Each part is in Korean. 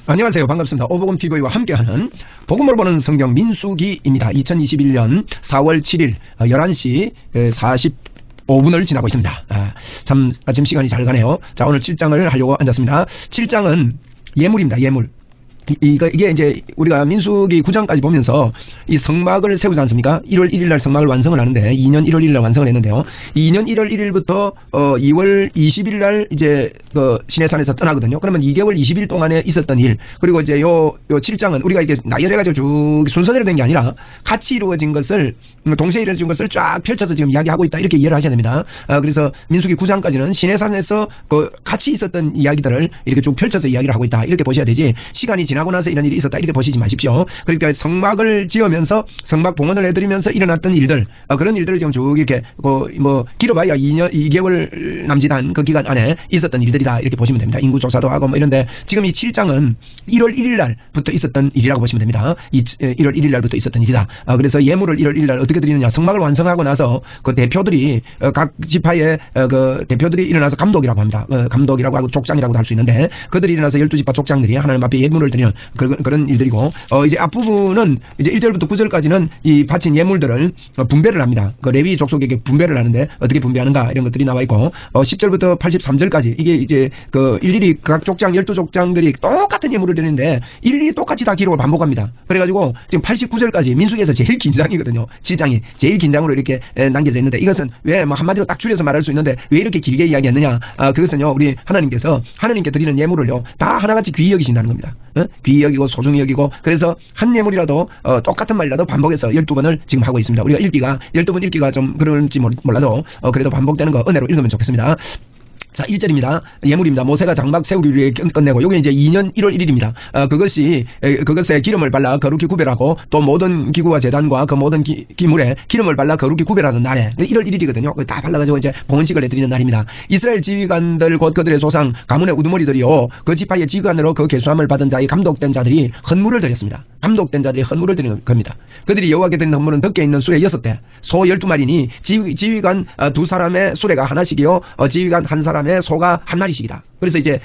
안녕하세요. 반갑습니다. 오복음TV와 함께하는 복음을 보는 성경 민수기입니다. 2021년 4월 7일 11시 45분을 지나고 있습니다. 참 아침 시간이 잘 가네요. 자, 오늘 7장을 하려고 앉았습니다. 7장은 예물입니다. 예물. 이게 이제 우리가 민수기 9장까지 보면서 이 성막을 세우지 않습니까? 1월 1일 날 성막을 완성을 하는데 2년 1월 1일 날 완성을 했는데요. 2년 1월 1일부터 2월 20일 날 이제 그 시내산에서 떠나거든요. 그러면 2개월 20일 동안에 있었던 일, 그리고 이제 요 7장은 우리가 이게 나열해가지고 쭉 순서대로 된 게 아니라 같이 이루어진 것을, 동시에 이루어진 것을 쫙 펼쳐서 지금 이야기하고 있다, 이렇게 이해를 하셔야 됩니다. 그래서 민수기 9장까지는 시내산에서 그 같이 있었던 이야기들을 이렇게 쭉 펼쳐서 이야기를 하고 있다, 이렇게 보셔야 되지, 시간이 지나고 나서 이런 일이 있었다, 이렇게 보시지 마십시오. 그러니까 성막을 지으면서 성막 봉헌을 해드리면서 일어났던 일들, 그런 일들을 지금 쭉 이렇게 길어봐야 2개월 남짓한 그 기간 안에 있었던 일들이다, 이렇게 보시면 됩니다. 인구 조사도 하고 뭐 이런데, 지금 이 7장은 1월 1일 날부터 있었던 일이라고 보시면 됩니다. 1월 1일 날부터 있었던 일이다. 그래서 예물을 1월 1일 날 어떻게 드리느냐, 성막을 완성하고 나서 그 대표들이, 각 지파의 그 대표들이 일어나서 감독이라고 합니다. 감독이라고 하고 족장이라고도 할 수 있는데, 그들이 일어나서 12지파 족장들이 하나님 앞에 예물을 드리는 그런 일들이고, 이제 앞부분은 이제 1절부터 9절까지는 이 바친 예물들을 분배를 합니다. 그 레위 족속에게 분배를 하는데 어떻게 분배하는가, 이런 것들이 나와 있고, 10절부터 83절까지 이게 이제 그 일일이 각 족장 12족장들이 똑같은 예물을 드리는데 일일이 똑같이 다 기록을 반복합니다. 그래가지고 지금 89절까지 민수기에서 제일 긴장이거든요. 7장이 제일 긴장으로 이렇게 남겨져 있는데, 이것은 왜 뭐 한마디로 딱 줄여서 말할 수 있는데 왜 이렇게 길게 이야기했느냐, 그것은요, 우리 하나님께서 하나님께 드리는 예물을요 다 하나같이 귀히 여기신다는 겁니다. 귀히 여기고 소중히 여기고, 그래서 한 예물이라도 똑같은 말이라도 반복해서 12번을 지금 하고 있습니다. 우리가 12번 읽기가 좀 그럴지 몰라도 그래도 반복되는 거 은혜로 읽으면 좋겠습니다. 자, 1절입니다. 예물입니다. 모세가 장막 세우기를 위해 끝내고, 요게 이제 2년 1월 1일입니다. 그것에 기름을 발라 거룩히 구별하고, 또 모든 기구와 제단과 그 모든 기물에 기름을 발라 거룩히 구별하는 날에 1월 1일이거든요. 다 발라가지고 이제 봉헌식을 해드리는 날입니다. 이스라엘 지휘관들, 곧 그들의 조상 가문의 우두머리들이요, 그 지파의 지휘관으로 그 계수함을 받은 자의 감독된 자들이 헌물을 드렸습니다. 감독된 자들이 헌물을 드리는 겁니다. 그들이 여호와께 드린 헌물은 덕게 있는 수레 6대, 소 12마리니 지휘관 2사람의 수레가 하나씩이요, 지휘관 1사람의 소가 1마리씩이다. 그래서 이제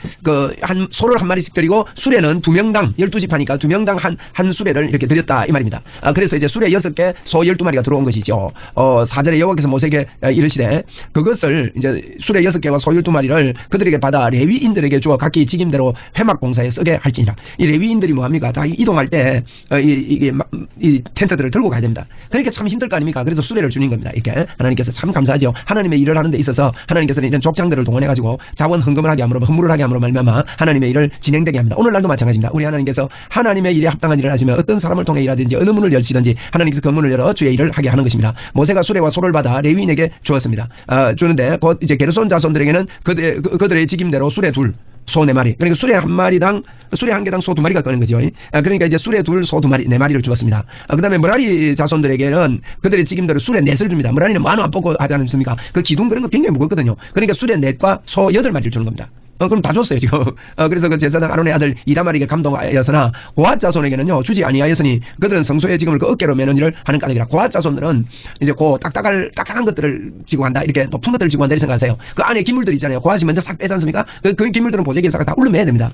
소를 1마리씩 드리고, 수레는 2명당 12지파니까 2명당 한 수레를 이렇게 드렸다, 이 말입니다. 그래서 이제 수레 6개, 소 12마리가 들어온 것이죠. 4절에 여호와께서 모세에게 이르시되, 그것을 이제 수레 6개와 소 12마리를 그들에게 받아 레위인들에게 주어 각기 직임대로 회막 공사에 쓰게 할지니라. 이 레위인들이 뭐합니까? 다 이동할 때 이 텐트들을 들고 가야 됩니다. 그러니까 참 힘들 거 아닙니까? 그래서 수레를 주는 겁니다. 이렇게 하나님께서 참 감사하죠. 하나님의 일을 하는 데 있어서 하나님께서는 이런 족장들을 동원해가지고 자원 헌금을 하게 함으로, 헌물을 하게 함으로 말미암아 하나님의 일을 진행되게 합니다. 오늘날도 마찬가지입니다. 우리 하나님께서 하나님의 일에 합당한 일을 하시면 어떤 사람을 통해 일하든지 어느 문을 열시든지 하나님께서 그 문을 열어 주의 일을 하게 하는 것입니다. 모세가 수레와 소를 받아 레위인에게 주었습니다. 주는데 곧 이제 게르손 자손들에게는 그들의 직임대로 수레 2, 소 4마리, 그러니까 수레 한 개당 소 2마리가 끄는 거죠. 그러니까 이제 수레 2, 소 2마리, 4마리를 주었습니다. 그 다음에 머라리 자손들에게는 그들의 직임대로 수레 4을 줍니다. 머라리는 만원 안 뽑고 하지 않습니까? 그 기둥 그런 거 굉장히 무겁거든요. 그러니까 수레 4과 소 8마리를 주는 겁니다. 그럼 다 줬어요, 지금. 그래서 그 제사장 아론의 아들 이다말에게 감동하였으나 고앗 자손에게는요, 주지 아니하였으니 그들은 성소의 지금을 그 어깨로 매는 일을 하는 까닭이라. 고앗 자손들은 이제 딱딱한 것들을 지고 간다, 이렇게 높은 것들을 지고 간다, 이렇게 생각하세요. 그 안에 기물들 있잖아요. 고앗이 먼저 싹 빼지 않습니까? 그 기물들은 보재기에서 다 울러매야 됩니다.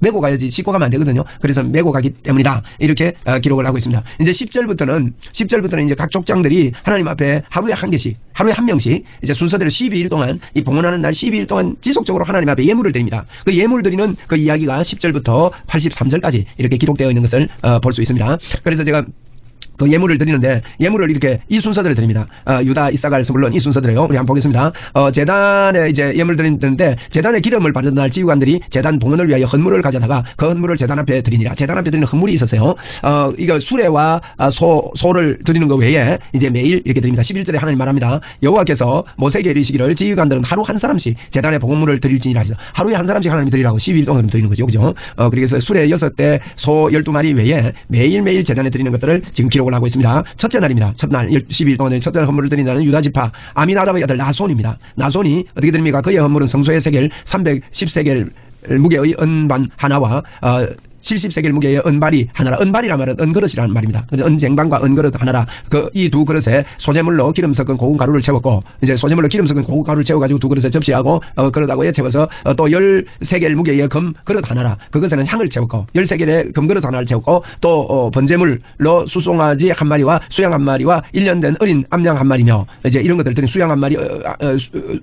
메고 가야지 싣고 가면 안 되거든요. 그래서 메고 가기 때문이다, 이렇게 기록을 하고 있습니다. 이제 10절부터는 이제 각 족장들이 하나님 앞에 하루에 한 명씩 이제 순서대로 12일 동안, 이 봉헌하는 날 12일 동안 지속적으로 하나님 앞에 예물을 드립니다. 그 예물 드리는 그 이야기가 10절부터 83절까지 이렇게 기록되어 있는 것을 볼 수 있습니다. 그래서 제가 그 예물을 드리는데, 예물을 이렇게 이 순서대로 드립니다. 유다, 이사갈, 스불론, 이 순서대로요. 우리 한번 보겠습니다. 재단에 이제 예물을 드리는데, 재단에 기름을 바르는 날 지휘관들이 재단 봉헌을 위하여 헌물을 가져다가 그 헌물을 재단 앞에 드리니라. 재단 앞에 드리는 헌물이 있었어요. 이거 수레와 소를 드리는 것 외에 이제 매일 이렇게 드립니다. 11절에 하나님 말합니다. 여호와께서 모세에게 이르시기를 지휘관들은 하루 한 사람씩 재단에 봉헌물을 드릴지니라 하시죠. 하루에 한 사람씩 하나님 드리라고 12일 동안 드리는 거죠. 그죠? 그래서 수레 6대, 소 12마리 외에 매일매일 재단에 드리는 것들을 지금 기록을 하고 있습니다. 첫째 날입니다. 첫날 12일 동안 첫째 헌물을 드린 날은 유다지파 아미나답의 아들 나손입니다. 나손이 어떻게 드립니까? 그의 헌물은 성소의 세겔 310세겔 무게의 은반 하나와 70세겔 무게의 은발이 하나라. 은발이란 말은 은그릇이라는 말입니다. 은쟁반과 은그릇 하나라. 이 두 그릇에 소재물로 기름 섞은 고운 가루를 채웠고, 이제 소재물로 기름 섞은 고운 가루를 채워가지고 두 그릇에 접시하고 그릇하고에 채워서 또 13개의 무게의 금 그릇 하나라. 그것에는 향을 채웠고, 13개의 금 그릇 하나를 채웠고, 또 번제물로 수송아지 한 마리와 수양 한 마리와 1년 된 어린 암양 한 마리며, 이제 이런 것들 들은 수양 한 마리,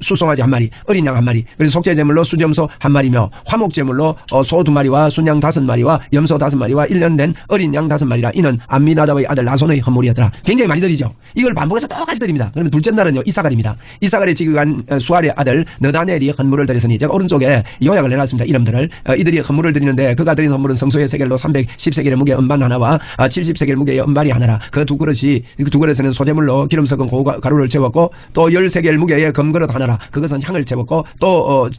수송아지 한 마리, 어린 양 한 마리, 그리고 속죄제물로 수염소 한 마리며, 화목제물로 소 2마리와 순양 5마리와 염소 5마리와 1년 된 어린 양 5마리라. 이는 암미나답의 아들 나손의 헌물이었더라. 굉장히 많이 드리죠. 이걸 반복해서 똑같이 드립니다. 그러면 둘째 날은요, 이사갈입니다. 이사갈의 지극한 수알의 아들 너다넬이 헌물을 드렸으니, 제가 오른쪽에 요약을 해놨습니다. 이름들을. 이들이 헌물을 드리는데 그가 드린 헌물은 성소의 세겔로 310세겔의 무게 은반 하나와 70세겔 무게의 은발이 하나라. 그 두 그릇에는 소재물로 기름 섞은 고가루를 채웠고, 또 10세겔 무게의 금그릇 하나라. 그것은 향을 채웠고, 또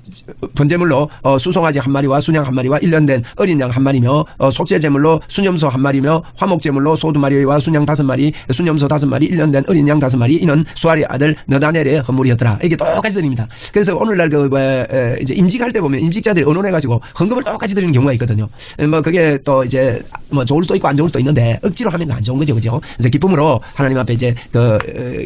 번제물로 수송아지 한 마리와 순양 한 마리와 1년 된 어린 양 한 마리며, 속죄제물로 순염소 한 마리며, 화목제물로 소 2마리와 순양 5마리, 순염소 5마리, 1년 된 어린 양 5마리. 이는 수알의 아들 너다넬의 헌물이었더라. 이게 똑같이 드립니다. 그래서 오늘날 이제 임직할 때 보면 임직자들이 언론해가지고 헌금을 똑같이 드리는 경우가 있거든요. 그게 또 이제 좋을 수도 있고 안 좋을 수도 있는데, 억지로 하면 안 좋은 거죠, 그죠? 그래서 기쁨으로 하나님 앞에 이제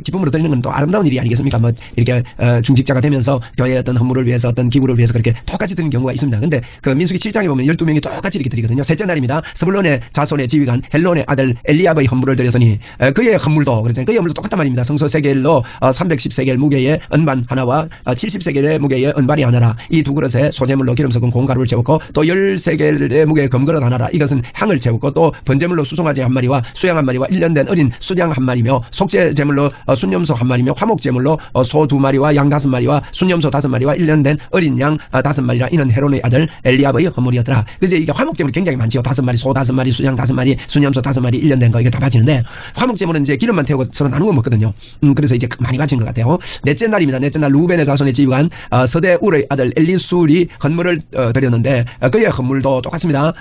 기쁨으로 드리는 건 또 아름다운 일이 아니겠습니까? 이렇게 중직자가 되면서 교회의 어떤 헌물을 위해서, 어떤 기부를 위해서 그렇게 똑같이 드리는 경우가 있습니다. 근데 민수기 7장에 보면 12명이 똑같이 이렇게 드리거든요. 셋째 날입니다. 스불론의 자손의 지휘관 헬론의 아들 엘리압의 헌물을 드렸으니, 그의 헌물도 그렇잖아요. 그의 헌물도 똑같단 말입니다. 성소 세겔로 310세겔 무게의 은반 하나와 70세겔의 무게의 은발이 하나라. 이 두 그릇에 소재물로 기름 섞은 고운 가루를 채웠고, 또 10세겔의 무게의 금그릇 하나라. 이것은 향을 채웠고, 또 번제물로 수송아지 한 마리와 수양 한 마리와 1년 된 어린 수양 한 마리며, 속죄제물로 순염소 한 마리며, 화목제물로 소 2마리와 양 5마리와 순염소 5마리와 1년 된 어린 양 5마리라. 이는 헤론의 아들 엘리압의 헌물이었더라. 그래서 이게 화목제물이 굉장히 많지요. 5마리, 소 5마리, 수양 5마리, 순염소 5마리, 1년 된 거 이게 다 바치는데, 화목제물은 이제 기름만 태우고 서로 나누어 먹거든요. 그래서 이제 많이 바친 것 같아요. 넷째 날입니다. 넷째 날 루벤의 자손의 지휘관 서대 울의 아들 엘리술이 헌물을 드렸는데, 그의 헌물도 똑같습니다.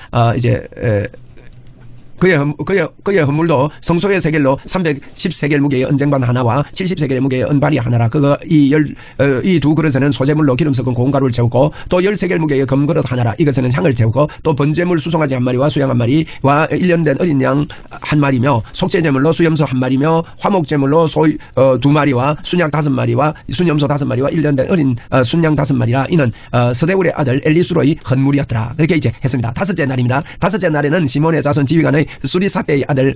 그의 헌물도 성소의 세겔로 310세겔 무게의 은쟁반 하나와 70세겔 무게의 은발이 하나라. 이 두 그릇에는 소재물로 기름 섞은 고운 가루를 채웠고, 또 10세겔 무게의 금그릇 하나라. 이것에는 향을 채우고, 또 번제물 수송아지 한 마리와 수양 한 마리와 1년 된 어린 양 한 마리며, 속죄제물로 수염소 한 마리며, 화목제물로 소 2마리와 순양 5마리와 순염소 5마리와 1년 된 어린 순양 5마리라. 이는 서대울의 아들 엘리수로의 헌물이었더라. 그렇게 이제 했습니다. 다섯째 날입니다. 다섯째 날에는 시몬의 자손 지휘관의 수리사대의 아들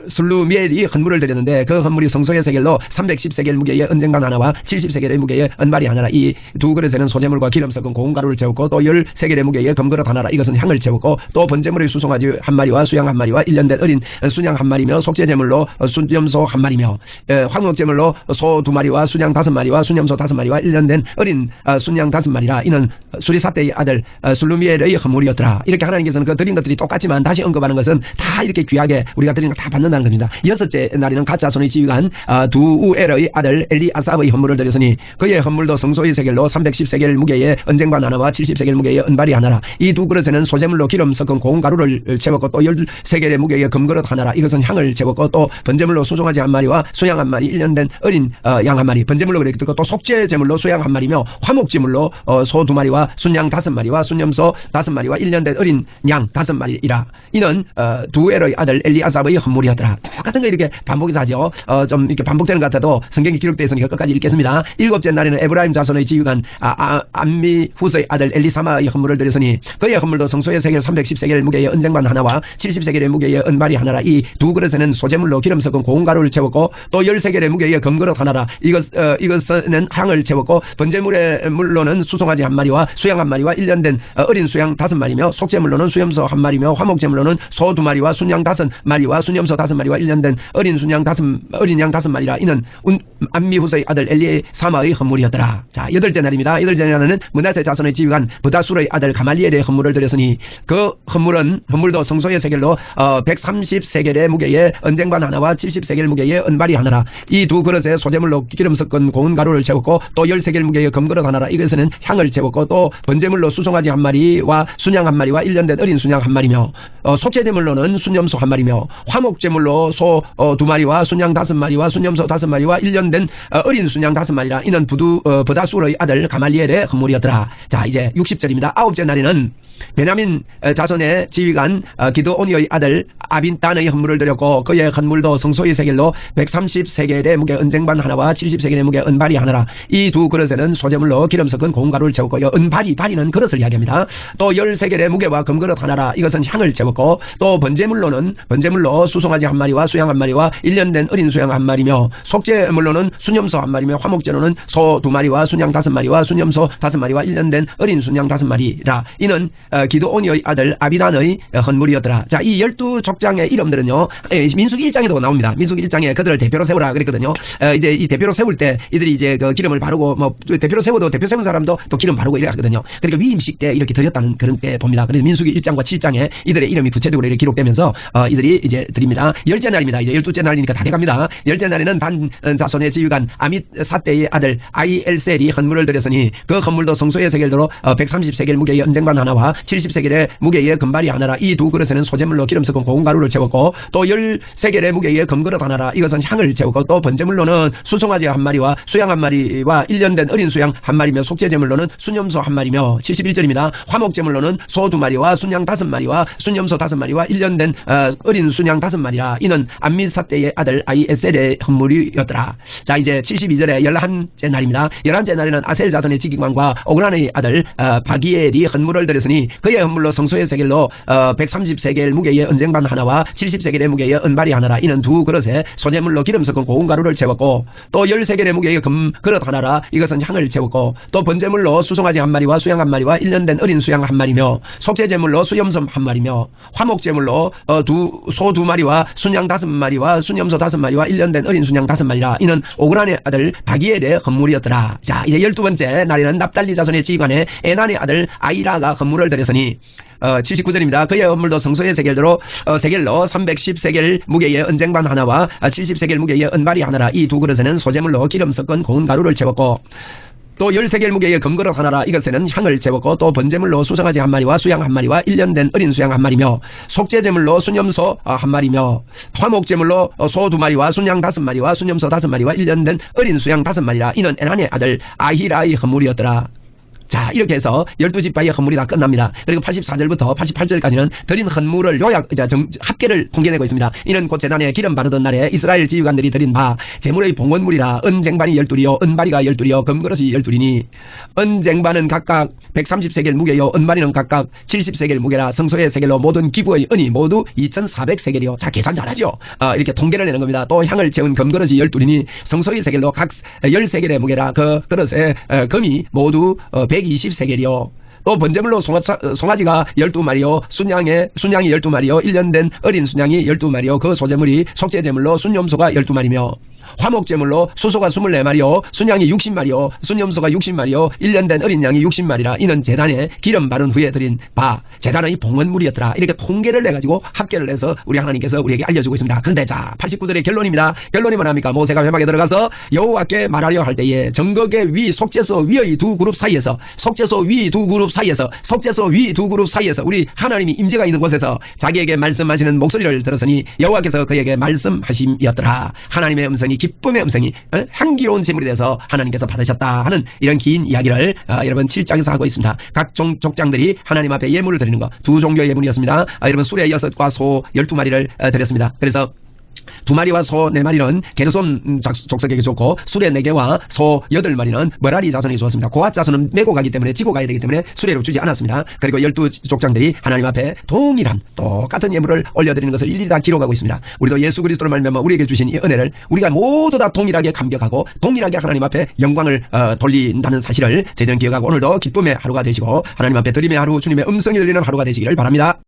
슬루미엘이 헌물을 드렸는데, 그 헌물이 성소의 세겔로 310세겔 무게의 은쟁반 하나와 70세겔의 무게의 은발이 하나라. 이 두 그릇에는 소재물과 기름 섞은 고운 가루를 채웠고, 또 10세겔의 무게의 금그릇 하나라. 이것은 향을 채웠고, 또 번제물의 수송아지 한 마리와 수양 한 마리와 1년 된 어린 순양 한 마리며, 속죄제물로 순염소 한 마리며, 화목제물로 소 2마리와 순양 5마리와 순염소 5마리와 1년 된 어린 순양 5마리라. 이는 수리사대의 아들 슬루미엘의 헌물이었더라. 이렇게 하나님께서는 그 드린 것들이 똑같지만 다시 언급하는 것은 다 이렇게 귀하게 우리가 드리는 거 다 받는다는 겁니다. 여섯째 날에는 갓자손의 지휘관 두우엘의 아들 엘리아삽의 헌물을 드렸으니, 그의 헌물도 성소의 세겔로 310세겔 무게의 은쟁반 하나와 70세겔 무게의 은발이 하나라. 이 두 그릇에는 소재물로 기름 섞은 고운 가루를 채웠고, 또 10세겔의 무게의 금그릇 하나라. 이것은 향을 채웠고, 또 번제물로 수송아지 한 마리와 수양 한 마리, 1년 된 어린 양 한 마리, 번제물로 그렇게 듣고, 또 속죄제물로 수양 한 마리며, 화목제물로 소 2마리와 순양 5마리와 순염소 5마리와 1년 된 어린 양 5마리이라. 이는 두엘의 아들 엘리아삽의 헌물이었더라. 똑같은 거 이렇게 반복해서 하죠. 좀 이렇게 반복되는 것 같아도 성경이 기록되어 있으니까 끝까지 읽겠습니다. 일곱째 날에는 에브라임 자손의 지휘관 암미후스의 아들 엘리사마의 헌물을 드렸으니, 그의 헌물도 성소의 세겔 310세겔 무게의 은쟁반 하나와 70세겔의 무게의 은발이 하나라. 이 두 그릇에는 소재물로 기름 섞은 고운 가루를 채웠고, 또 10세겔의 무게의 금그릇 하나라. 이것은 향을 채웠고, 번제물의 물로는 수송아지 한 마리와 수양 한 마리와 1년 된 어린 수양 5마리며, 속죄물로는 수염소 한 마리며, 화목제물로는 소 2마리와 순양 5마리와 순염소 5마리와 1년 된 어린 양 5마리라. 이는 암미후스의 아들 엘리사마의 헌물이었더라. 자, 여덟째 날입니다. 여덟째 날에는 므낫세 자손의 지휘관 브다술의 아들 가말리엘의 헌물을 드렸으니, 그 헌물도 성소의 세겔로 130세겔의 무게의 은쟁반 하나와 70세겔 무게의 은발이 하나라. 이 두 그릇에 소재물로 기름 섞은 고운 가루를 채웠고, 또 10세겔 무게의 금그릇 하나라. 이것에는 향을 채웠고, 또 번제물로 수송아지 한 마리와 순양 한 마리와 1년 된 어린 순양 한 마리며, 속죄제물로는 제물로는 순염소 1마리며 화목제물로 소 2마리와 순양 5마리와 순염소 5마리와 1년 된 어린 순양 5마리라. 이는 버다술의 아들 가말리엘의 헌물이었더라. 자, 이제 60절입니다. 아홉째 날에는 베냐민 자손의 지휘관 기드오니의 아들 아빈단의 헌물을 드렸고 그의 헌물도 성소의 세겔로 130세겔의 무게 은쟁반 하나와 70세겔의 무게 은발이 하나라. 이 두 그릇에는 소재물로 기름 섞은 고운 가루를 채웠고요. 발이는 그릇을 이야기합니다. 또 10세겔의 무게와 금그릇 하나라. 이것은 향을 채웠고 또 번제물로 수송아지 1마리와 수양 1마리와 1년 된 어린 수양 1마리며 속죄물로는 순염소 1마리며 화목제로는 소 2마리와 순양 5마리와 순염소 5마리와 1년 된 어린 순양 5마리라. 이는 기드오니의 아들 아비단의 헌물이었더라. 자, 이 12족장의 이름들은요, 민수기 1장에도 나옵니다. 민수기 1장에 그들을 대표로 세우라 그랬거든요. 이제 이 대표로 세울 때 이들이 이제 그 기름을 바르고 뭐 대표로 세워도 대표 세운 사람도 또 기름 바르고 이래 하거든요. 그러니까 위임식 때 이렇게 드렸다는 그런 때 봅니다. 그래서 민수기 1장과 7장에 이들의 이름이 구체적으로 이렇게 기록되면서 이들이 이제 드립니다. 10째 날입니다. 이제 12째 날이니까 다 돼갑니다. 10째 날에는 단 자손의 지휘관 아밋 사떼의 아들 아이엘셀이 헌물을 드렸으니 그 헌물도 성소의 세겔대로 130세겔 무게의 은쟁반 하나와 70세겔의 무게의 금발이 하나라. 이 두 그릇에는 소재물로 기름 섞은 고운 가루를 채웠고 또 10세겔의 무게의 금그릇 하나라. 이것은 향을 채웠고 또 번제물로는 수송아지 1마리와 수양 1마리와 1년 된 어린 수양 1마리며 속죄제물로는 순염소 1마리며 71절입니다. 화목제물로는 소 2마리와 순양 5마리와 순염소 5마리와 1년 된 어린 순양 5마리라. 이는 암미사떼의 아들 아이에셀의 헌물이었더라. 자, 이제 72절에 11째 날입니다. 11째 날에는 아셀 자손의 지기관과 오그란의 아들 바기엘이 헌물을 드렸으니 그의 헌물로 성소의 세겔로 130세겔 무게의 은쟁반 하나와 70세겔의 무게의 은발이 하나라. 이는 두 그릇에 소재물로 기름 섞은 고운 가루를 채웠고 또 10세겔의 무게의 금그릇 하나라. 이것은 향을 채웠고 또 번제물로 수송아지 1마리와 수양 1마리와 1년 된 어린 수양 1마리며 속죄제물로 수염소 1마리며 화목제물로 소 2마리와 순양 5마리와 순염소 5마리와 1년 된 어린 순양 5마리라. 이는 오그란의 아들 바기엘의 헌물이었더라. 자, 이제 12번째 날에는 납달리 자손의 지휘관의 에난의 아들 아이라가 헌물을 드렸으니 79절입니다. 그의 헌물도 성소의 세겔로 310세겔 무게의 은쟁반 하나와 70세겔 무게의 은발이 하나라. 이 두 그릇에는 소재물로 기름 섞은 고운 가루를 채웠고 또 10세겔 무게의 금그릇 하나라. 이것에는 향을 채웠고 또 번제물로 수송아지 1마리와 수양 1마리와 1년 된 어린 수양 1마리며 속죄제물로 순염소 1마리며 화목제물로 소 2마리와 순양 5마리와 순염소 5마리와 1년 된 어린 수양 5마리라. 이는 에난의 아들 아히라의 헌물이었더라. 자, 이렇게 해서 12지파의 헌물이 다 끝납니다. 그리고 84절부터 88절까지는 드린 헌물을 합계를 통계내고 있습니다. 이는 곧 제단에 기름 바르던 날에 이스라엘 지휘관들이 드린 바 제물의 봉헌물이라. 은쟁반이 12이요 은발이가 12이요 금그릇이 12이니 은쟁반은 각각 130세겔 무게요 은발이는 각각 70세겔 무게라. 성소의 세겔로 모든 기부의 은이 모두 2400세겔이요. 자, 계산 잘하죠. 이렇게 통계를 내는 겁니다. 또 향을 채운 금그릇이 12이니 성소의 세겔로 각 10세겔의 무게라. 그 그릇에 금이 모두 120세겔이요. 또 번제물로 송아지가 12마리요 순양이 12마리요 1년 된 어린 순양이 12마리요 그 소재물이 속죄제물로 순염소가 12마리며 화목제물로 수소가 24마리요 순양이 60마리요 순염소가 60마리요 1년 된 어린 양이 60마리라. 이는 제단에 기름 바른 후에 드린 바 제단의 봉헌물이었더라. 이렇게 통계를 내가지고 합계를 해서 우리 하나님께서 우리에게 알려주고 있습니다. 그런데 자, 89절의 결론입니다. 결론이 뭐랍니까? 모세가 회막에 들어가서 여호와께 말하려 할 때에 정극의 위 속죄소 위의 두 그룹 사이에서 우리 하나님이 임재가 있는 곳에서 자기에게 말씀하시는 목소리를 들었으니 여호와께서 그에게 말씀하심이었더라. 하나님의 음성이 기쁨의 음성이 향기로운 제물이 돼서 하나님께서 받으셨다 하는 이런 긴 이야기를 여러분 7장에서 하고 있습니다. 각 족장들이 하나님 앞에 예물을 드리는 거 두 종류의 예물이었습니다. 여러분 수레 6과 소 12마리를 드렸습니다. 그래서 2마리와 소 4마리는 게르손 족속에게 줬고 수레 4개와 소 8마리는 머라리 자손에게 주었습니다. 고앗 자손은 메고 가기 때문에 지고 가야 되기 때문에 수레로 주지 않았습니다. 그리고 12족장들이 하나님 앞에 동일한 똑같은 예물을 올려드리는 것을 일일이 다 기록하고 있습니다. 우리도 예수 그리스도를 말미암아 우리에게 주신 이 은혜를 우리가 모두 다 동일하게 감격하고 동일하게 하나님 앞에 영광을 돌린다는 사실을 저희들은 기억하고 오늘도 기쁨의 하루가 되시고 하나님 앞에 드림의 하루 주님의 음성이 들리는 하루가 되시기를 바랍니다.